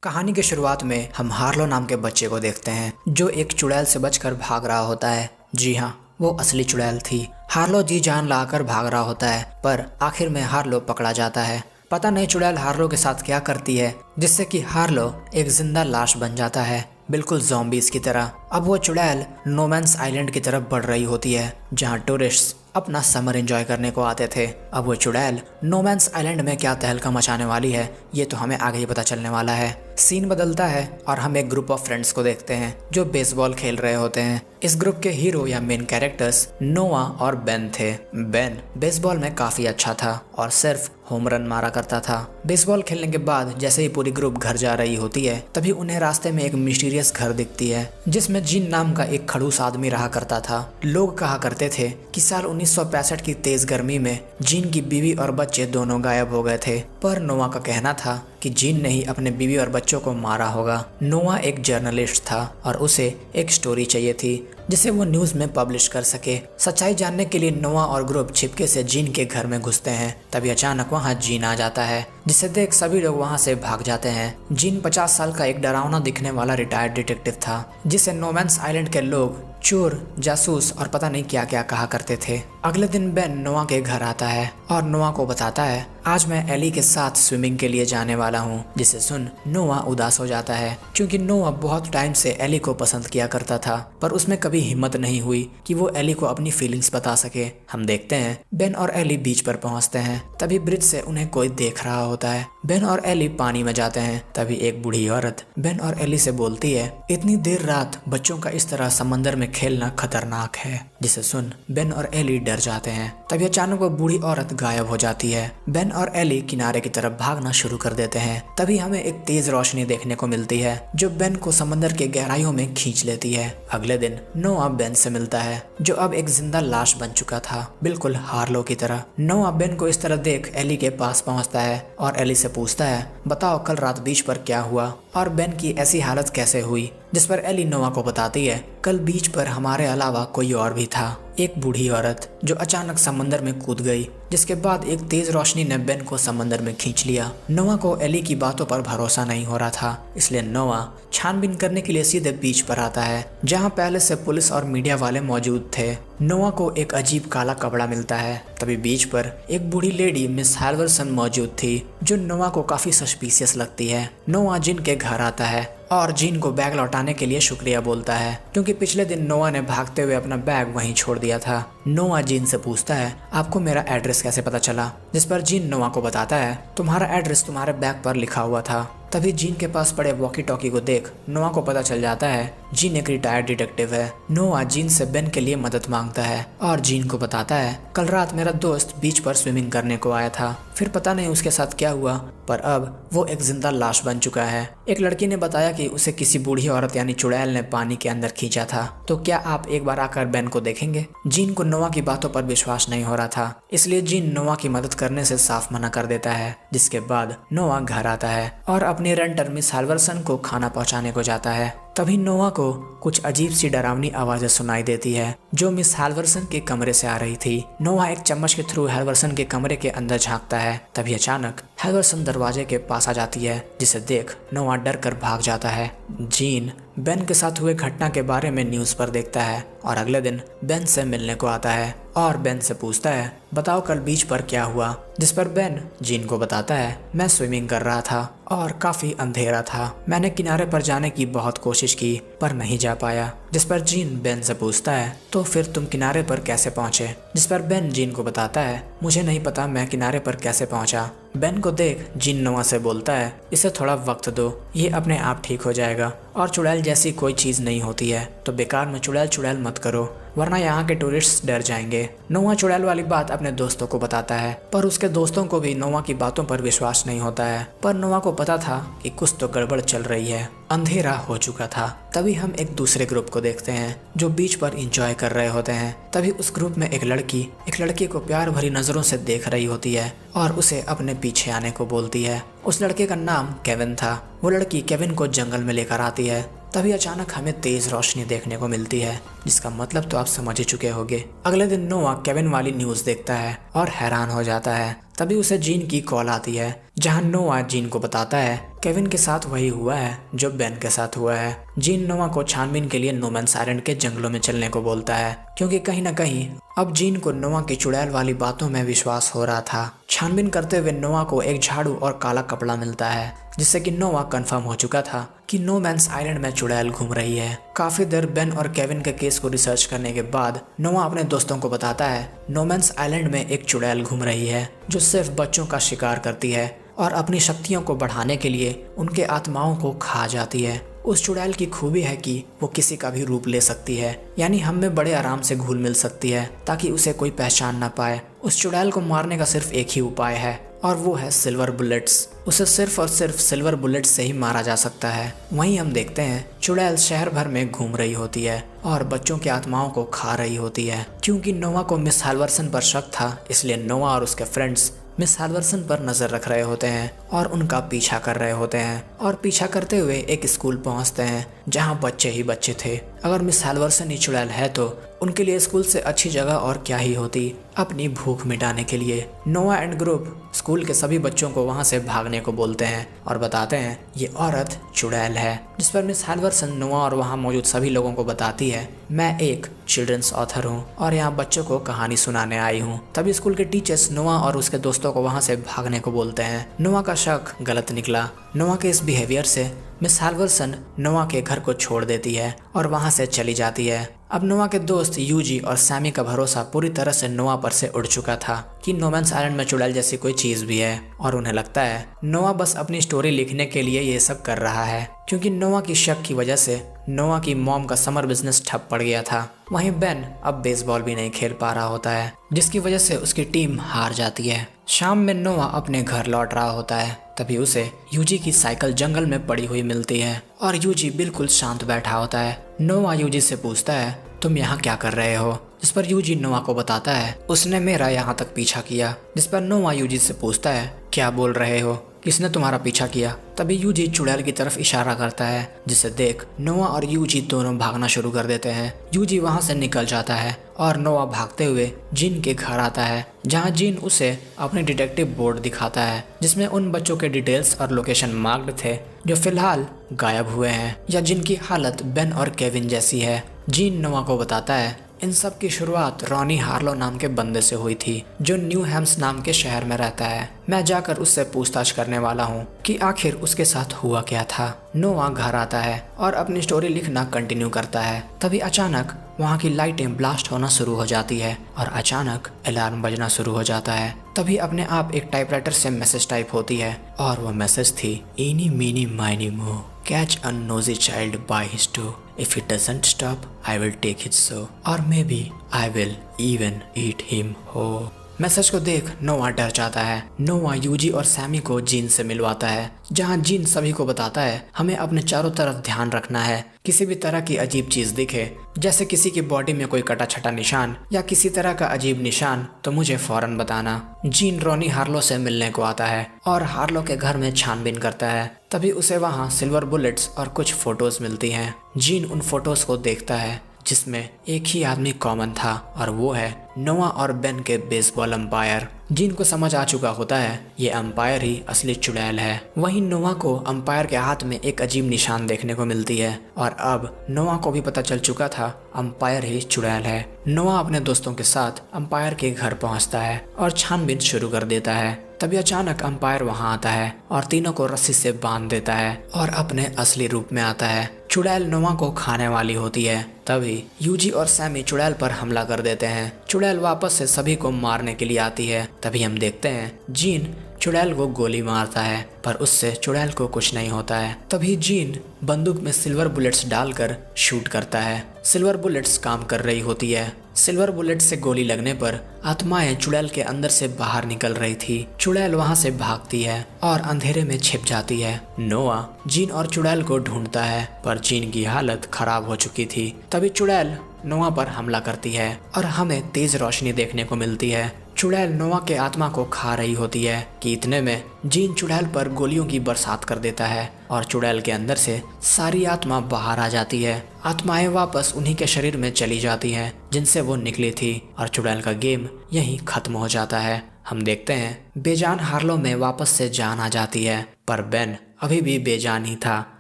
कहानी की शुरुआत में हम हार्लो नाम के बच्चे को देखते हैं जो एक चुड़ैल से बचकर भाग रहा होता है। जी हाँ, वो असली चुड़ैल थी। हार्लो जी जान लगाकर भाग रहा होता है, पर आखिर में हार्लो पकड़ा जाता है। पता नहीं चुड़ैल हार्लो के साथ क्या करती है जिससे कि हार्लो एक जिंदा लाश बन जाता है, बिल्कुल ज़ॉम्बीज़ की तरह। अब वो चुड़ैल नोमैंस आइलैंड की तरफ बढ़ रही होती है जहाँ टूरिस्ट्स अपना समर एंजॉय करने को आते थे। अब वो चुड़ैल नोमैंस आइलैंड में क्या तहलका मचाने वाली है ये तो हमें आगे ही पता चलने वाला है। सीन बदलता है और हम एक ग्रुप ऑफ फ्रेंड्स को देखते हैं जो बेसबॉल खेल रहे होते हैं। इस ग्रुप के हीरो या मेन कैरेक्टर्स नोआ और बेन थे। बेन बेसबॉल में काफी अच्छा था और सिर्फ होम रन मारा करता था। बेसबॉल खेलने के बाद जैसे ही पूरी ग्रुप घर जा रही होती है तभी उन्हें रास्ते में एक मिस्टीरियस घर दिखती है जिसमें जीन नाम का एक खड़ूस आदमी रहा करता था। लोग कहा करते थे कि साल 1965 की तेज गर्मी में जीन की बीवी और बच्चे दोनों गायब हो गए थे, पर नोआ का कहना था कि जीन ने ही अपने बीवी और बच्चों को मारा होगा। नोआ एक जर्नलिस्ट था और उसे एक स्टोरी चाहिए थी जिसे वो न्यूज़ में पब्लिश कर सके। सच्चाई जानने के लिए नोआ और ग्रुप छिपके से जीन के घर में घुसते हैं। तभी अचानक वहाँ जीन आ जाता है जिसे देख सभी लोग वहाँ से भाग जाते हैं। जीन 50 साल का एक डरावना दिखने वाला रिटायर्ड डिटेक्टिव था जिसे नोमैंस आइलैंड के लोग चोर, जासूस और पता नहीं क्या क्या कहा करते थे। अगले दिन बेन नोआ के घर आता है और नोआ को बताता है आज मैं एली के साथ स्विमिंग के लिए जाने वाला हूँ। जिसे सुन नोआ उदास हो जाता है क्योंकि नोआ बहुत टाइम से एली को पसंद किया करता था, पर उसमें कभी हिम्मत नहीं हुई कि वो एली को अपनी फीलिंग्स बता सके। हम देखते हैं बेन और एली बीच पर पहुँचते हैं। तभी ब्रिज से उन्हें कोई देख रहा होता है। बेन और एली पानी में जाते हैं। तभी एक बूढ़ी औरत बेन और एली से बोलती है इतनी देर रात बच्चों का इस तरह समंदर में खेलना खतरनाक है। जिसे सुन बेन और एली डर जाते हैं। तभी अचानक वो बूढ़ी औरत गायब हो जाती है। बेन और एली किनारे की तरफ भागना शुरू कर देते हैं। तभी हमें एक तेज रोशनी देखने को मिलती है जो बेन को समंदर के गहराइयों में खींच लेती है। अगले दिन नोआ बेन से मिलता है जो अब एक जिंदा लाश बन चुका था, बिल्कुल हार्लो की तरह। नोआ बेन को इस तरह देख एली के पास पहुंचता है और एली से पूछता है बताओ कल रात बीच पर क्या हुआ और बेन की ऐसी हालत कैसे हुई। जिस पर एली नोआ को बताती है कल बीच पर हमारे अलावा कोई और भी था, एक बूढ़ी औरत जो अचानक समंदर में कूद गई, जिसके बाद एक तेज रोशनी ने बेन को समंदर में खींच लिया। नोआ को एली की बातों पर भरोसा नहीं हो रहा था, इसलिए नोआ छानबीन करने के लिए सीधे बीच पर आता है जहां पहले से पुलिस और मीडिया वाले मौजूद थे। नोआ को एक अजीब काला कपड़ा मिलता है। तभी बीच पर एक बूढ़ी लेडी मिस हैल्वर्सन मौजूद थी जो नोआ को काफी सस्पिशियस लगती है। नोआ जिन के घर आता है और जीन को बैग लौटाने के लिए शुक्रिया बोलता है क्योंकि पिछले दिन नोआ ने भागते हुए अपना बैग वहीं छोड़ दिया था। नोआ जीन से पूछता है आपको मेरा एड्रेस कैसे पता चला। जिस पर जीन नोआ को बताता है तुम्हारा एड्रेस तुम्हारे बैग पर लिखा हुआ था। तभी जीन के पास पड़े वॉकी टॉकी को देख नोआ को पता चल जाता है जीन एक रिटायर्ड डिटेक्टिव है। नोआ जीन से बेन के लिए मदद मांगता है और जीन को बताता है कल रात मेरा दोस्त बीच पर स्विमिंग करने को आया था, फिर पता नहीं उसके साथ क्या हुआ, पर अब वो एक जिंदा लाश बन चुका है। एक लड़की ने बताया कि उसे किसी बूढ़ी औरत यानी चुड़ैल ने पानी के अंदर खींचा था, तो क्या आप एक बार आकर बेन को देखेंगे। जीन को नोआ की बातों पर विश्वास नहीं हो रहा था, इसलिए जीन नोआ की मदद करने से साफ मना कर देता है। जिसके बाद नोआ घर आता है और अपनी रेंटर मिस हैल्वर्सन को खाना पहुंचाने को जाता है। तभी नोआ को कुछ अजीब सी डरावनी आवाजें सुनाई देती है जो मिस हैल्वर्सन के कमरे से आ रही थी। नोआ एक चम्मच के थ्रू हैल्वर्सन के कमरे के अंदर झांकता है। तभी अचानक हैल्वर्सन दरवाजे के पास आ जाती है जिसे देख नोआ डर कर भाग जाता है। जीन बेन के साथ हुए घटना के बारे में न्यूज़ पर देखता है और अगले दिन बेन से मिलने को आता है और बेन से पूछता है बताओ कल बीच पर क्या हुआ। जिस पर बेन जीन को बताता है मैं स्विमिंग कर रहा था और काफी अंधेरा था, मैंने किनारे पर जाने की बहुत कोशिश की पर नहीं जा पाया। जिस पर जीन बेन से पूछता है तो फिर तुम किनारे पर कैसे पहुंचे। जिस पर बेन जीन को बताता है मुझे नहीं पता मैं किनारे पर कैसे पहुंचा। बेन को देख जीन नोआ से बोलता है इसे थोड़ा वक्त दो, ये अपने आप ठीक हो जाएगा और चुड़ैल जैसी कोई चीज नहीं होती है, तो बेकार में चुड़ैल चुड़ैल मत करो वरना यहाँ के टूरिस्ट डर जाएंगे। नोआ चुड़ैल वाली बात अपने दोस्तों को बताता है पर उसके दोस्तों को भी नोआ की बातों पर विश्वास नहीं होता है, पर नोआ को पता था कि कुछ तो गड़बड़ चल रही है। अंधेरा हो चुका था। तभी हम एक दूसरे ग्रुप को देखते हैं जो बीच पर एंजॉय कर रहे होते हैं। तभी उस ग्रुप में एक लड़की को प्यार भरी नजरों से देख रही होती है और उसे अपने पीछे आने को बोलती है। उस लड़के का नाम केविन था। वो लड़की केविन को जंगल में लेकर आती है। तभी अचानक हमें तेज रोशनी देखने को मिलती है जिसका मतलब तो आप समझ ही चुके होंगे। अगले दिन नोआ केविन वाली न्यूज़ देखता है और हैरान हो जाता है। तभी उसे जीन की कॉल आती है, जहां नोआ जीन को बताता है केविन के साथ वही हुआ है जो बेन के साथ हुआ है। जीन नोआ को छानबीन के लिए नो मैंस आइलैंड के जंगलों में चलने को बोलता है, क्योंकि कहीं ना कहीं अब जीन को नोआ की चुड़ैल वाली बातों में विश्वास हो रहा था। छानबीन करते हुए नोआ को एक झाड़ू और काला कपड़ा मिलता है, जिससे कि नोआ कंफर्म हो चुका था कि नो मैंस आइलैंड में चुड़ैल घूम रही है। काफी देर बेन और केविन के केस को रिसर्च करने के बाद नोआ अपने दोस्तों को बताता है नो मैंस आइलैंड में एक चुड़ैल घूम रही है जो सिर्फ बच्चों का शिकार करती है और अपनी शक्तियों को बढ़ाने के लिए उनके आत्माओं को खा जाती है। उस चुड़ैल की खूबी है कि वो किसी का भी रूप ले सकती है, यानी हम में बड़े आराम से घुल मिल सकती है ताकि उसे कोई पहचान ना पाए। उस चुड़ैल को मारने का सिर्फ एक ही उपाय है और वो है सिल्वर बुलेट्स। उसे सिर्फ और सिर्फ सिल्वर बुलेट्स से ही मारा जा सकता है। वहीं हम देखते हैं चुड़ैल शहर भर में घूम रही होती है और बच्चों की आत्माओं को खा रही होती है। क्योंकि नोआ को मिस हाल्वर्सन पर शक था, इसलिए नोआ और उसके फ्रेंड्स मिस हाल्वर्सन पर नजर रख रहे होते हैं और उनका पीछा कर रहे होते हैं। और पीछा करते हुए एक स्कूल पहुंचते हैं जहां बच्चे ही बच्चे थे। अगर मिस हाल्वर्सन ही चुड़ैल है तो उनके लिए स्कूल से अच्छी जगह और क्या ही होती अपनी भूख मिटाने के लिए। नोआ एंड ग्रुप स्कूल के सभी बच्चों को वहां से भागने को बोलते हैं और बताते हैं ये औरत चुड़ैल है। जिस पर मिस हाल्वर्सन नोआ और वहां मौजूद सभी लोगों को बताती है मैं एक चिल्ड्रंस ऑथर हूँ और यहाँ बच्चों को कहानी सुनाने आई हूँ। तभी स्कूल के टीचर्स नोआ और उसके दोस्तों को वहां से भागने को बोलते हैं। नोआ का शक गलत निकला। नोआ के इस बिहेवियर से मिस हाल्वर्सन नोआ के घर को छोड़ देती है और वहां से चली जाती है। अब नोआ के दोस्त यूजी और सैमी का भरोसा पूरी तरह से नोआ पर से उड़ चुका था कि नो मैंस आइलैंड में चुड़ैल जैसी कोई चीज भी है, और उन्हें लगता है नोआ बस अपनी स्टोरी लिखने के लिए ये सब कर रहा है। क्योंकि नोआ की शक की वजह से नोआ की मॉम का समर बिजनेस ठप पड़ गया था। वहीं बेन अब बेसबॉल भी नहीं खेल पा रहा होता है, जिसकी वजह से उसकी टीम हार जाती है। शाम में नोआ अपने घर लौट रहा होता है, तभी उसे यूजी की साइकिल जंगल में पड़ी हुई मिलती है और यूजी बिल्कुल शांत बैठा होता है। नोआ यूजी से पूछता है तुम यहाँ क्या कर रहे हो, जिस पर यूजी नोआ को बताता है उसने मेरा यहाँ तक पीछा किया। जिस पर नोआ यूजी से पूछता है क्या बोल रहे हो, किसने तुम्हारा पीछा किया। तभी यूजी चुड़ैल की तरफ इशारा करता है, जिसे देख नोआ और यूजी दोनों भागना शुरू कर देते हैं। यूजी वहां से निकल जाता है और नोआ भागते हुए जिन के घर आता है, जहां जिन उसे अपनी डिटेक्टिव बोर्ड दिखाता है जिसमें उन बच्चों के डिटेल्स और लोकेशन मार्क्ड थे जो फिलहाल गायब हुए हैं या जिनकी हालत बेन और केविन जैसी है। जिन नोआ को बताता है इन सब की शुरुआत रॉनी हार्लो नाम के बंदे से हुई थी जो न्यू हैम्स नाम के शहर में रहता है। मैं जाकर उससे पूछताछ करने वाला हूँ कि आखिर उसके साथ हुआ क्या था। नोआ घर आता है और अपनी स्टोरी लिखना कंटिन्यू करता है। तभी अचानक वहाँ की लाइटें ब्लास्ट होना शुरू हो जाती है और अचानक अलार्म बजना शुरू हो जाता है। तभी अपने आप एक टाइपराइटर से मैसेज टाइप होती है और वो मैसेज थी इनी मीनी माइनी मो catch a nosy child by his toe. If he doesn't stop, I will take his soul. Or maybe I will even eat him whole. Message को देख नोआ डर जाता है। नोआ यूजी और सैमी को जीन से मिलवाता है, जहां जीन सभी को बताता है हमें अपने चारों तरफ ध्यान रखना है। किसी भी तरह की अजीब चीज दिखे, जैसे किसी की बॉडी में कोई कटा छटा निशान या किसी तरह का अजीब निशान, तो मुझे फौरन बताना। जीन रॉनी हार्लो से मिलने को आता है और हार्लो के घर में छानबीन करता है। तभी उसे वहाँ सिल्वर बुलेट्स और कुछ फोटोज मिलती हैं। जीन उन फोटोज को देखता है जिसमें एक ही आदमी कॉमन था और वो है नोआ और बेन के बेसबॉल अंपायर। जिन को समझ आ चुका होता है ये अंपायर ही असली चुड़ैल है। वहीं नोआ को अंपायर के हाथ में एक अजीब निशान देखने को मिलती है और अब नोआ को भी पता चल चुका था अंपायर ही चुड़ैल है। नोआ अपने दोस्तों के साथ अंपायर के घर पहुंचता है और छानबीन शुरू कर देता है। तभी अचानक अंपायर वहां आता है और तीनों को रस्सी से बांध देता है और अपने असली रूप में आता है। चुड़ैल नोआ को खाने वाली होती है। तभी यूजी और सैमी चुड़ैल पर हमला कर देते हैं। चुड़ैल वापस से सभी को मारने के लिए आती है। तभी हम देखते हैं जीन चुड़ैल को गोली मारता है, पर उससे चुड़ैल को कुछ नहीं होता है। तभी जीन बंदूक में सिल्वर बुलेट्स डालकर शूट करता है। सिल्वर बुलेट्स काम कर रही होती है। सिल्वर बुलेट से गोली लगने पर आत्माएं चुड़ैल के अंदर से बाहर निकल रही थी। चुड़ैल वहां से भागती है और अंधेरे में छिप जाती है। नोआ जीन और चुड़ैल को ढूंढता है, पर जीन की हालत खराब हो चुकी थी। तभी चुड़ैल नोआ पर हमला करती है और हमें तेज रोशनी देखने को मिलती है। चुड़ैल नोआ के आत्मा को खा रही होती है कि इतने में जीन चुड़ैल पर गोलियों की बरसात कर देता है और चुड़ैल के अंदर से सारी आत्मा बाहर आ जाती है। आत्माएं वापस उन्हीं के शरीर में चली जाती हैं जिनसे वो निकली थी और चुड़ैल का गेम यहीं खत्म हो जाता है। हम देखते हैं बेजान हार्लो में वापस से जान आ जाती है, पर बेन अभी भी बेजान ही था।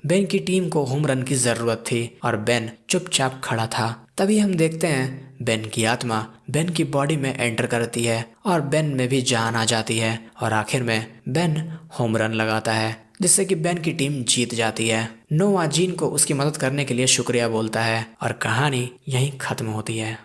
बेन की टीम को होम रन की जरूरत थी और बेन चुपचाप खड़ा था। तभी हम देखते हैं बेन की आत्मा बेन की बॉडी में एंटर करती है और बेन में भी जान आ जाती है और आखिर में बेन होम रन लगाता है, जिससे कि बेन की टीम जीत जाती है। नोआ जीन को उसकी मदद करने के लिए शुक्रिया बोलता है और कहानी यहीं खत्म होती है।